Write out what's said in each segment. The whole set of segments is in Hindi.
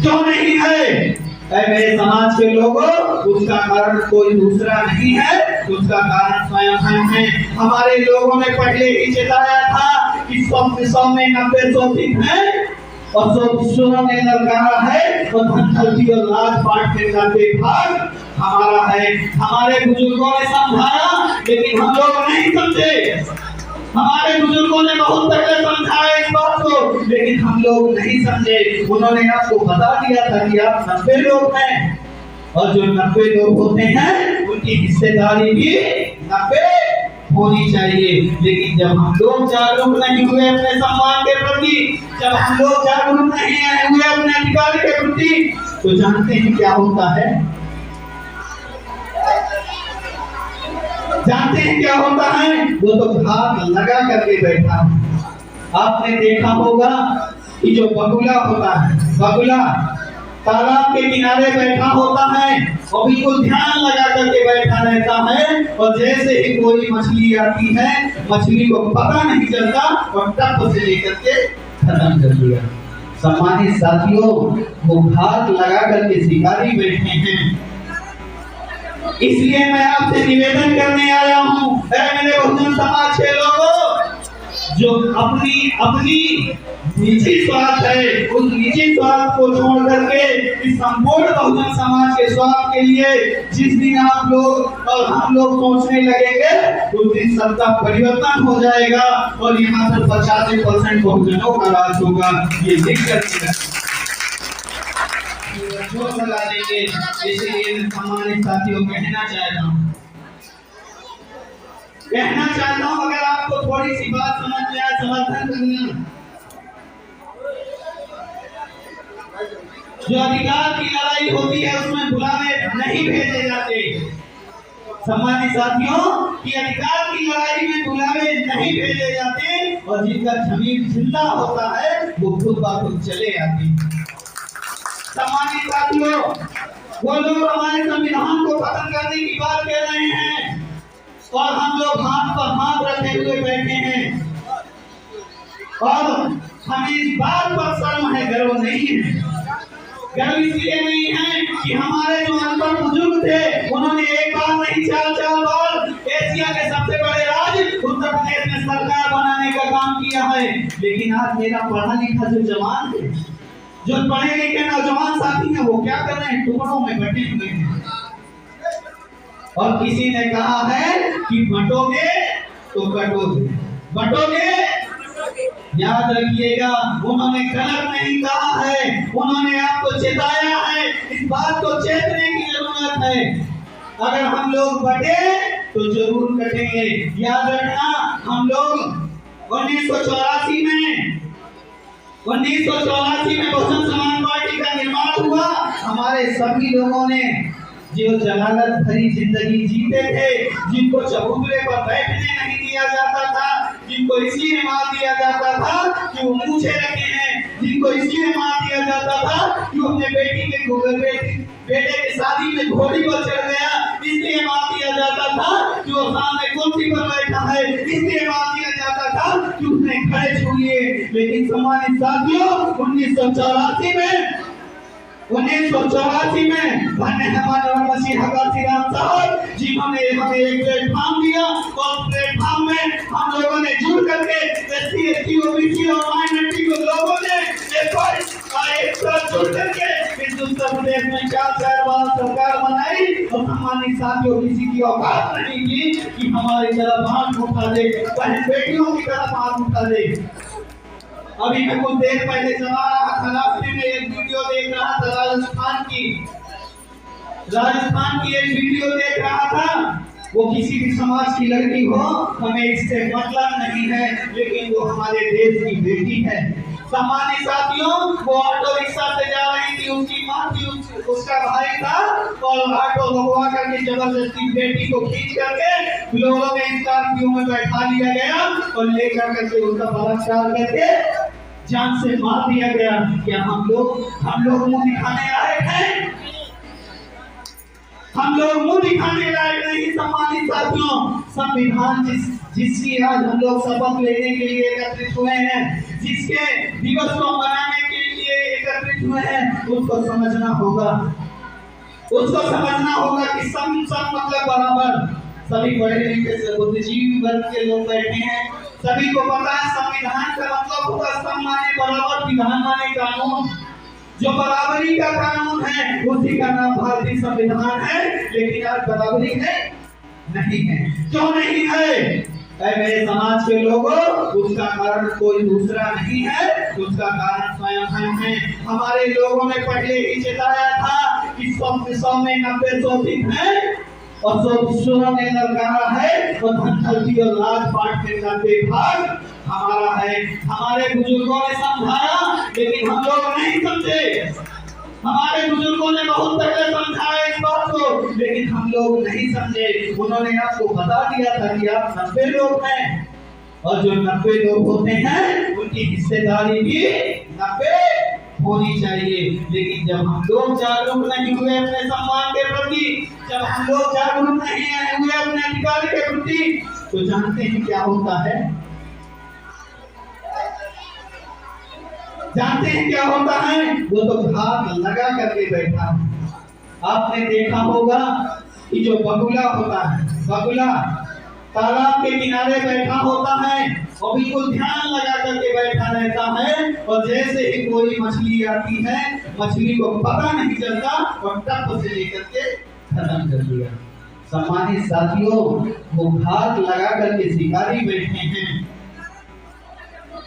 क्यों नहीं है? मेरे समाज के लोगों, उसका कारण कोई दूसरा नहीं है, उसका कारण स्वयं हम हैं। हमारे लोगों ने पहले ही चेताया था कि 100 में 90% है और 100 में ललकारा है और धनखलती और राजपाट के करते भाग हमारा है। हमारे बुजुर्गों ने समझाया, लेकिन हम लोग नहीं समझे। हमारे बुजुर्गों ने बहुत पहले समझाया इस बात को, लेकिन हम लोग नहीं समझे। उन्होंने आपको बता दिया था कि आप 90 लोग हैं और जो 90 लोग होते हैं उनकी हिस्सेदारी भी 90 होनी चाहिए। लेकिन जब हम लोग जागरूक नहीं हुए अपने सम्मान के प्रति, जब हम लोग जागरूक नहीं हुए अपने अधिकार के प्रति, तो जानते हैं क्या होता है? जानते हैं क्या होता है? वो तो घात लगा करके बैठा है। आपने देखा होगा कि जो बगुला होता है, बगुला तालाब के किनारे बैठा होता है और बिल्कुल ध्यान लगा करके बैठा रहता है, और जैसे ही कोई मछली आती है, मछली को पता नहीं चलता और टप से लेकर के खत्म कर दिया। सम्मानित साथियों, वो घात लगा करके शिकारी बैठे हैं। इसलिए मैं आपसे निवेदन करने आया हूँ, मेरे बहुजन समाज के लोगों, जो अपनी निजी स्वार्थ है, उस निजी स्वार्थ को छोड़ करके इस संपूर्ण बहुजन समाज के स्वार्थ के लिए जिस दिन आप लोग और हम लोग सोचने लगेंगे, उस दिन सत्ता परिवर्तन हो जाएगा और यहाँ पर 85% बहुजनों का राज होगा। ये लिख कर लगा देंगे। इसलिए सम्मानित साथियों, कहना चाहता हूँ, अगर आपको थोड़ी सी बात समझ में आए, समर्थन करना। जो अधिकार की लड़ाई होती है उसमें बुलावे नहीं भेजे जाते। सम्मानित साथियों, कि अधिकार की लड़ाई में बुलावे नहीं भेजे जाते और जिनका जमीन जिंदा होता है वो खुद बाखुद चले आते। सम्मानित साथियों, वो लोग हमारे संविधान को खत्म करने की बात कर रहे हैं और हम लोग हाथ पर हाथ रखे हुए बैठे हैं, और हमें इस बात पर शर्म है, गर्व नहीं है। गर्व इसलिए नहीं है कि हमारे जो अनपढ़ बुजुर्ग थे, उन्होंने एक बार नहीं 4 बार एशिया के सबसे बड़े राज्य उत्तर प्रदेश में सरकार बनाने का काम किया है। लेकिन आज मेरा पढ़ा लिखा जो जवान है, जो पढ़े लिखे नौजवान साथी हैं, वो क्या कर रहे हैं? टुकड़ों में बटे हुए हैं। और किसी ने कहा है कि बटोगे तो कटोगे, बटोगे। याद रखिएगा, उन्होंने गलत नहीं कहा है, उन्होंने आपको चेताया है। इस बात को चेतने की जरूरत है। अगर हम लोग बटे तो जरूर कटेंगे। याद रखना, हम लोग 1984 में बहुजन समाज पार्टी का निर्माण हुआ। हमारे सभी लोगों ने जो जलालत भरी जिंदगी जीते थे, जिनको चबूतरे पर बैठने नहीं दिया जाता था, जिनको इसलिए मार दिया जाता था कि वो मूछें रखे हैं, जिनको इसलिए मार दिया जाता था कि वो अपने बेटे की शादी में घोड़ी पर चढ़ गया, इसलिए मार दिया जाता था कि वो सामने कुर्सी पर बैठा है, इसलिए मार दिया जाता था कि उसने खड़े छू लिए। लेकिन सम्मानित साथियों, 1984 में धन्य हमारे मसीहा काशीराम साहब जिन्होंने हमें एक प्लेटफॉर्म दिया, और प्लेटफॉर्म में हम लोगों ने जुड़ करके एससी, एसटी, ओबीसी और माइनॉरिटी के लोगों ने एक साथ जुड़ करके इस उत्तर प्रदेश में 4 बार सरकार बनाई। और सम्मानित साथियों, किसी की औकात नहीं की कि हमारी तरफ हाथ उठा दे, बहन बेटियों की तरफ हाथ उठा दे। अभी मैं कुछ देर पहले चला रहा था, रास्ते में एक वीडियो देख रहा था, राजस्थान की एक वीडियो देख रहा था। वो किसी भी समाज की लड़की हो, हमें इससे मतलब नहीं है, लेकिन वो हमारे देश की बेटी है। सम्मानित साथियों, वो ऑटो रिक्शा से जा रही थी, उसकी माँ थी, उसका भाई था, और ऑटो भगवा करके जबरदस्ती बेटी को खींच करके लोगों ने स्कॉर्पियो में बैठा लिया गया और लेकर करके उसका बलात्कार करके जान से मार दिया गया। क्या हम लोग मुंह दिखाने लायक हैं? हम लोग मुंह दिखाने लायक नहीं। सम्मानित साथियों, संविधान जिसकी आज हम लोग शपथ लेने के लिए एकत्रित हुए हैं, जिसके दिवस को मनाने के लिए एकत्रित हुए हैं उसको समझना होगा, उसको समझना होगा कि सब मतलब बराबर। सभी पढ़े लिखे से बुद्धिजीवी वर्ग के लोग बैठे हैं, सभी को पता है संविधान का मतलब होगा सब माने बराबर, विधान माने कानून। जो बराबरी का कानून है उसी का नाम भारतीय संविधान है। लेकिन आज बराबरी है नहीं है। क्यों नहीं है? मेरे समाज के लोगों, उसका कारण कोई दूसरा नहीं है, उसका कारण स्वयं हम हैं। हमारे लोगों ने पहले ही चेताया था कि 100 में 90% है और 100 में ललकारा है और धनखलती और राजपाट के 90 भाग हमारा है। हमारे बुजुर्गों ने समझाया लेकिन हम लोग नहीं समझे। हमारे बुजुर्गों ने बहुत पहले समझाया इस बात को, लेकिन हम लोग नहीं समझे। उन्होंने आपको बता दिया था कि आप 90 लोग हैं और जो 90 लोग होते हैं उनकी हिस्सेदारी भी 90 होनी चाहिए। लेकिन जब हम लोग जागरूक नहीं हुए अपने सम्मान के प्रति, जब हम लोग जागरूक नहीं हुए अपने अधिकार के प्रति, तो जानते हैं क्या होता है? जानते हैं क्या होता है? वो तो घात लगा करके बैठा है। आपने देखा होगा कि जो बगुला होता है, बगुला तालाब के किनारे बैठा होता है और बिल्कुल ध्यान लगा करके बैठा रहता है और जैसे ही कोई मछली आती है, मछली को पता नहीं चलता और टप से लेकर के खत्म कर दिया। सम्मानित साथियों, वो घात लगा करके शिकारी बैठे हैं।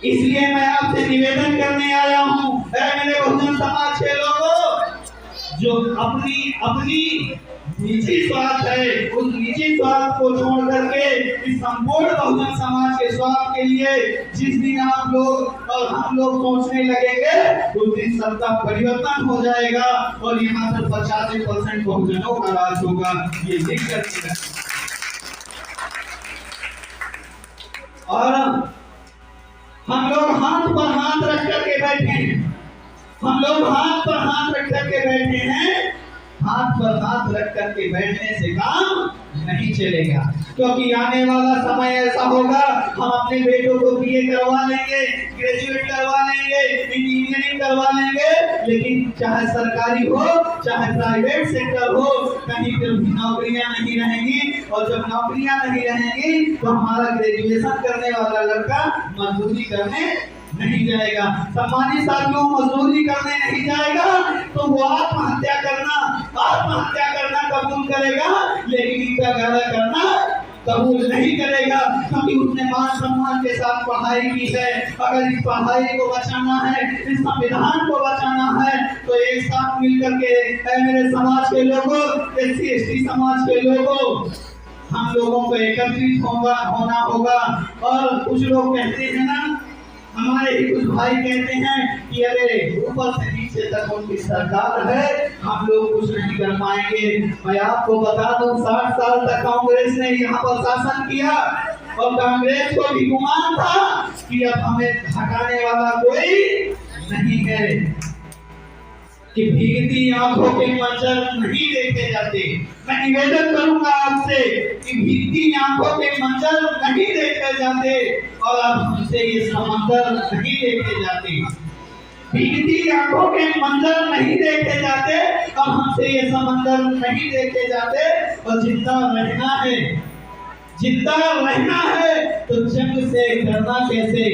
इसलिए मैं आपसे निवेदन करने आया हूँ, मेरे बहुजन समाज के लोगों, जो अपनी निजी स्वार्थ है, उस निजी स्वार्थ को छोड़ करके इस संपूर्ण बहुजन समाज के स्वार्थ के लिए जिस दिन आप लोग और हम लोग सोचने लगेंगे, उस दिन सत्ता परिवर्तन हो जाएगा और यहाँ पर 85% बहुजनों का राज होगा। ये लिख करके और हम लोग हाथ पर हाथ रख करके बैठे हैं, हम लोग हाथ पर हाथ रख करके बैठे हैं। हाथ पर हाथ रख करके बैठने से काम नहीं चलेगा, क्योंकि आने वाला समय ऐसा होगा हम अपने बेटों को बीए करवा लेंगे, ग्रेजुएट करवा लेंगे, इंजीनियरिंग करवा लेंगे, लेकिन चाहे सरकारी हो चाहे प्राइवेट सेक्टर हो, कहीं पर भी नौकरियां नहीं रहेंगी। और जब नौकरियां नहीं रहेंगी तो हमारा ग्रेजुएशन करने वाला लड़का मजदूरी करने नहीं जाएगा। सम्मानित साथियों, मजदूरी करने नहीं जाएगा तो वो आत्महत्या करना कबूल करेगा, लेकिन ईंटा गाड़ा करना कबूल नहीं करेगा, क्योंकि उसने मान सम्मान के साथ पढ़ाई की है। अगर इस पढ़ाई को बचाना है, इस संविधान को बचाना है, तो एक साथ मिलकर के मेरे समाज के लोगों, SC ST समाज के लोगों, हम लोगों को एकत्रित होना होगा। और कुछ लोग कहते हैं ना, हमारे ही कुछ भाई कहते हैं कि अरे ऊपर से नीचे तक उनकी सरकार है, हम लोग कुछ नहीं कर पाएंगे। मैं आपको बता दूं, 60 साल तक कांग्रेस ने यहाँ पर शासन किया और कांग्रेस को भी गुमान था कि अब हमें हटाने वाला कोई नहीं है, कि भीगती आंखों के मंजर नहीं देखे जाते। मैं निवेदन करूंगा आपसे कि भीगती आंखों के मंजर नहीं देखे जाते और अब हमसे ये समंदर नहीं देखे जाते। भीगती आंखों के मंजर नहीं देखे जाते और हमसे ये समंदर नहीं देखे जाते। और जिंदा रहना है तो जंग से डरना कैसे?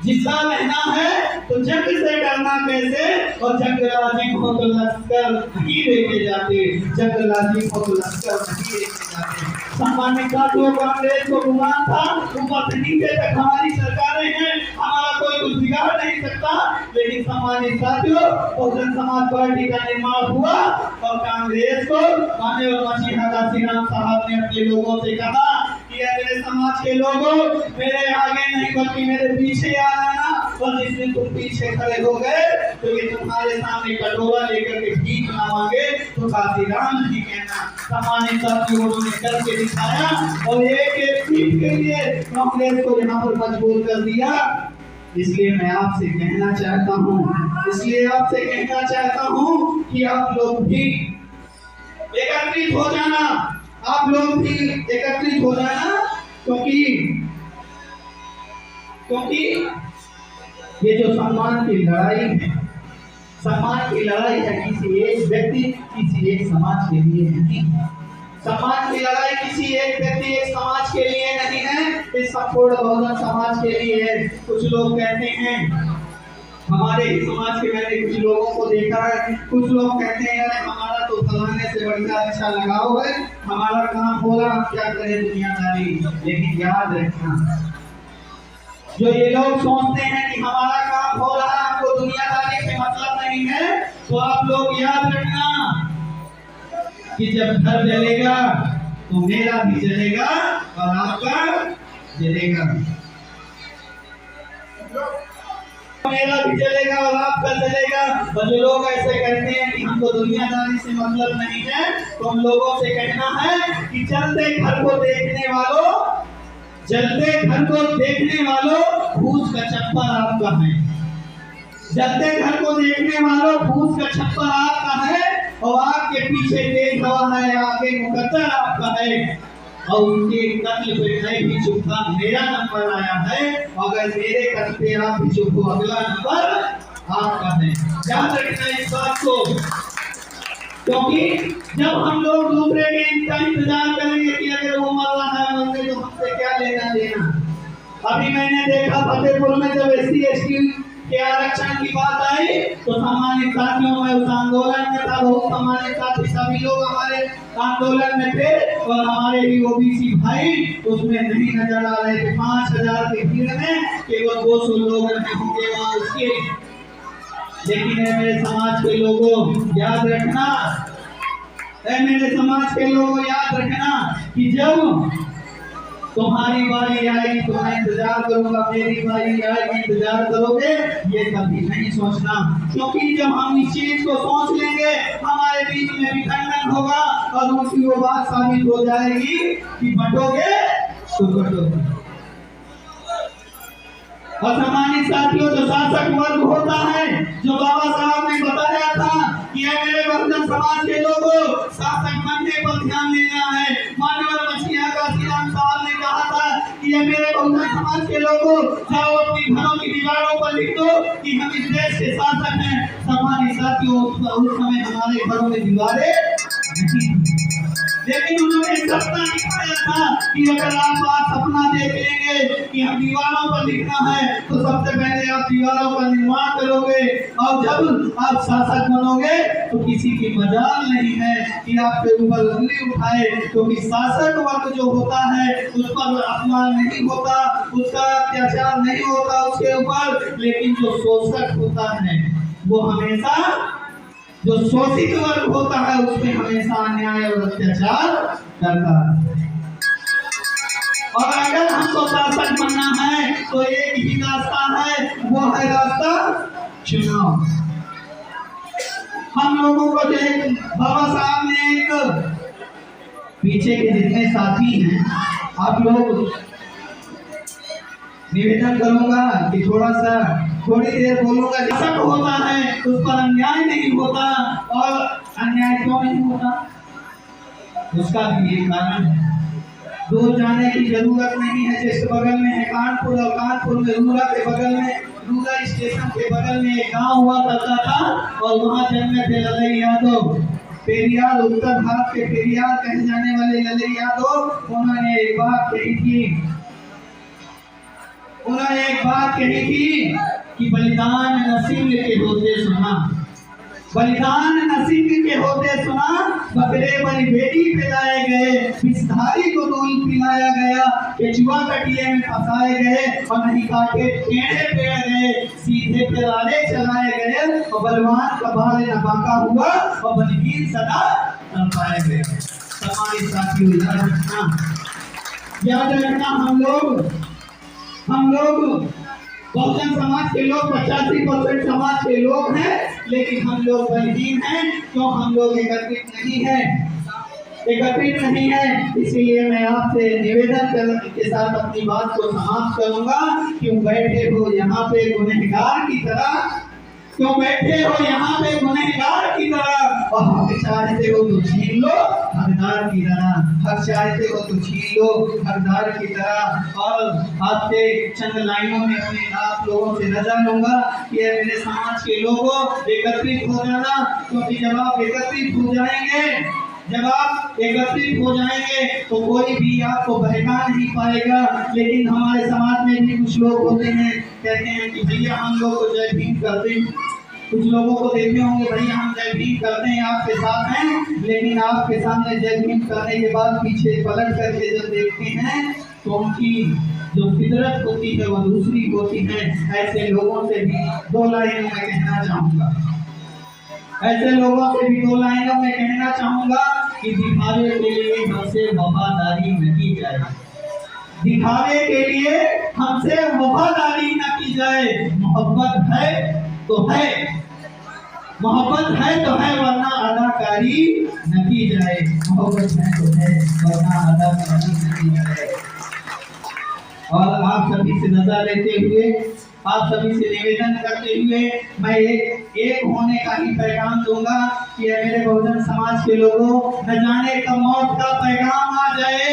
जिंदा रहना है तो जंग से डरना कैसे? और जंग राजी हो तो लश्कर नहीं लेके जाते, जंग राजी हो तो लश्कर नहीं लेके जाते। सामान्य साथियों, कांग्रेस को गुमान था, ऊपर से नीचे तक हमारी सरकारें हैं, हमारा कोई कुछ बिगाड़ नहीं सकता। लेकिन सामान्य साथियों, बहुजन समाज पार्टी का निर्माण हुआ और कांग्रेस को माननीय मसीहा काशीराम साहब ने अपने लोगों से कहा कि मेरे समाज के लोगों, मेरे आगे नहीं बल्कि मेरे पीछे आ जाना, और जिस दिन तुम पीछे खड़े हो गए तो ये तुम्हारे सामने कटोरा लेकर के भीख ना मांगे तो काशीराम नहीं कहना। सामान्य साथियों, उन्होंने करके दिखाया और एक सीट के लिए कांग्रेस को यहाँ पर मजबूर कर दिया। इसलिए मैं आपसे कहना चाहता हूँ कि आप लोग भी एकत्रित हो जाना, क्योंकि ये जो सम्मान की लड़ाई है, सम्मान की लड़ाई है किसी एक व्यक्ति, किसी एक समाज के लिए नहीं। सम्मान की लड़ाई किसी एक व्यक्ति, एक समाज के लिए नहीं है, इस संपूर्ण बहुजन समाज के लिए है। कुछ लोग कहते हैं, हमारे ही समाज के मैंने कुछ लोगों को देखा है, कुछ लोग कहते हैं यार हमारा तो फलाने से बढ़िया अच्छा लगाव है, हमारा काम हो रहा, हम क्या करें दुनियादारी। लेकिन याद रखना, जो ये लोग सोचते हैं कि हमारा काम हो रहा, हमको दुनियादारी से मतलब नहीं है, तो आप लोग याद रखना कि जब घर जलेगा तो मेरा भी जलेगा और आपका जलेगा, मेरा भी जलेगा और आपका जलेगा। और जो लोग ऐसे कहते हैं कि हमको दुनियादारी से मतलब नहीं है, तो हम लोगों से कहना है कि जलते घर को देखने वालों, जलते घर को देखने वालों, फूस का छप्पर आपका है। जलते घर को देखने वालों, फूस का छप्पर आपका है और आपके पीछे तेज हवा है, आगे मुकद्दर आपका है और उनके कत्ल पे मैं भी चुप था, मेरा नंबर आया है। अगर मेरे कत्ल पे आप भी चुप हो, अगला नंबर आपका है। याद रखना इस बात को, क्योंकि जब हम लोग दूसरे के इनका इंतजार करेंगे कि अगर वो मर रहा है मरने, तो हमसे क्या लेना देना। अभी मैंने देखा फतेहपुर में जब SC/ST के आरक्षण की बात आई, तो सम्मानित साथियों में उस आंदोलन में था, बहुत सम्मानित साथी सभी लोग हमारे आंदोलन में थे और हमारे ही OBC भाई उसमें नहीं नजर आ रहे थे। 5000 की भीड़ में केवल 200 लोग होंगे वहां उसके। लेकिन मेरे समाज के लोगों याद रखना, मेरे समाज के लोगों याद रखना कि जब तुम्हारी बारी आएगी तो मैं इंतजार करूंगा, मेरी बारी आएगी इंतजार करोगे, ये कभी नहीं सोचना। क्योंकि जब हम इस चीज को सोच लेंगे, हमारे बीच में विखंडन होगा और उनकी वो बात साबित हो जाएगी कि बटोगे तो बटोगे। और सम्मानित साथियों, जो शासक वर्ग होता है, जो बाबा साहब ने बताया था कि मेरे बहुजन समाज के लोगों, शासक बनने पर ध्यान देना है। मानवर मछलियां का श्रीराम साहब ने कहा था कि मेरे बहुजन समाज के लोगों, जाओ अपनी घरों की दीवारों पर लिख दो कि हम इस देश के शासक हैं। सम्मानित साथियों, उस समय हमारे घरों में दीवारें नहीं, लेकिन उन्होंने सपना दिखाया था कि अगर आप आज सपना देख लेंगे कि हम दीवारों पर लिखना है, तो सबसे पहले आप दीवारों का निर्माण करोगे और जब आप शासक बनोगे तो किसी की मजाल नहीं है कि आपके ऊपर उंगली उठाए, क्योंकि शासक वर्ग जो होता है उस पर अपमान नहीं होता, उसका अत्याचार नहीं होता उसके ऊपर। लेकिन जो शोषक होता है वो हमेशा, जो शोषित वर्ग होता है उसमें हमेशा अन्याय और अत्याचार करता है। और अगर हमको शासक बनना है तो एक ही रास्ता है, वो है रास्ता चुनाव। हम लोगों को देख, बाबा साहब ने एक, पीछे के जितने साथी हैं आप लोग, निवेदन करूंगा कि थोड़ी देर बोलूंगा। शासक होता है उस पर अन्याय नहीं होता, और अन्याय क्यों नहीं होता उसका भी एक कारण है। दूर जाने की जरूरत नहीं है, जिस बगल में है कानपुर, और कानपुर में रूरा के बगल में, रूरा स्टेशन के बगल में एक गांव हुआ करता था और वहां जन्मे थे ललई यादव। पेरियार, उत्तर भारत के पेरियार कहे जाने वाले ललई यादव, उन्होंने एक बात कही थी कि बलिदान नसीब के होते सुना, बलिदान नसीब के होते सुना, बकरे बलि बेटी पिलाए गए, विषधारी को दूध पिलाया गया, केचुआ कटिए में फंसाए गए और नहीं काटे टेढ़े पेड़ गए, सीधे फिराने चलाए गए और बलवान का भाले न बांका हुआ और बलहीन सदा तड़पाए गए। हमारे साथियों याद रखना, हम लोग बहुजन समाज के लोग 85% समाज के लोग हैं, लेकिन हम लोग बलहीन हैं। क्यों? हम लोग एकत्रित नहीं है। इसीलिए मैं आपसे निवेदन के साथ अपनी बात को समाप्त करूंगा। क्यों बैठे हो यहाँ पे गुनहगार की तरह, क्यों बैठे हो यहाँ पे गुनहगार की तरह, और हक चाहते हो तो छीन लो हकदार की तरह, हक चाहते हो तो छीन लो हकदार की तरह। और आपसे चंद लाइनों में अपने आप लोगों से रजा लूंगा कि मेरे समाज के लोगों एकत्रित हो जाना, क्योंकि जब आप एकत्रित हो जाएंगे, जब आप एकत्रित हो जाएंगे तो कोई भी आपको बहका नहीं पाएगा। लेकिन हमारे समाज में भी कुछ लोग होते हैं, कहते हैं कि भैया हम लोग को जय भीम करते हैं। कुछ लोगों को देखे होंगे भैया हम जय भीम करते हैं, आपके साथ हैं, लेकिन आपके सामने जय भीम करने के बाद पीछे पलट करके जब देखते हैं तो उनकी जो फितरत होती है वो दूसरी होती है। ऐसे लोगों से भी दो लाइनों में कहना चाहूंगा, ऐसे लोगों से भी दो लाइनों में कहना चाहूंगा कि दिखावे के लिए हमसे वफादारी न की जाए, दिखावे के लिए हमसे वफादारी न की जाए। मोहब्बत है तो है, मोहब्बत है तो है, वरना अदाकारी न की जाए। मोहब्बत है तो है, वरना अदाकारी न की जाए। और आप सभी से रजा लेते हुए, आप सभी से निवेदन करते हुए मैं एक होने का ही पैगाम दूंगा कि मेरे बहुजन समाज के लोगों, न जाने कब मौत का पैगाम आ जाए,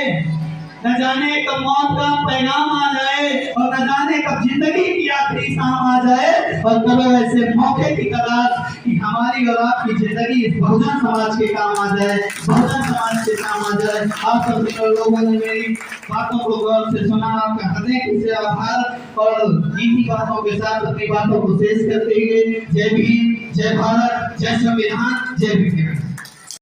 न जाने कब मौत का पैगाम आ जाए, और न जाने कब जिंदगी की आखिरी शाम आ जाए, और कब ऐसे मौके की तलाश कि हमारी और आपकी जिंदगी इस बहुजन समाज के काम आ जाए, बहुजन समाज के काम आ जाए। आप सभी लोगों ने मेरी बातों को गौर से सुना, आपका हृदय से आभार। और इन्हीं बातों के साथ अपनी बातों को शेष करते हुए जय भीम, जय भारत, जय संविधान, जय विज्ञान।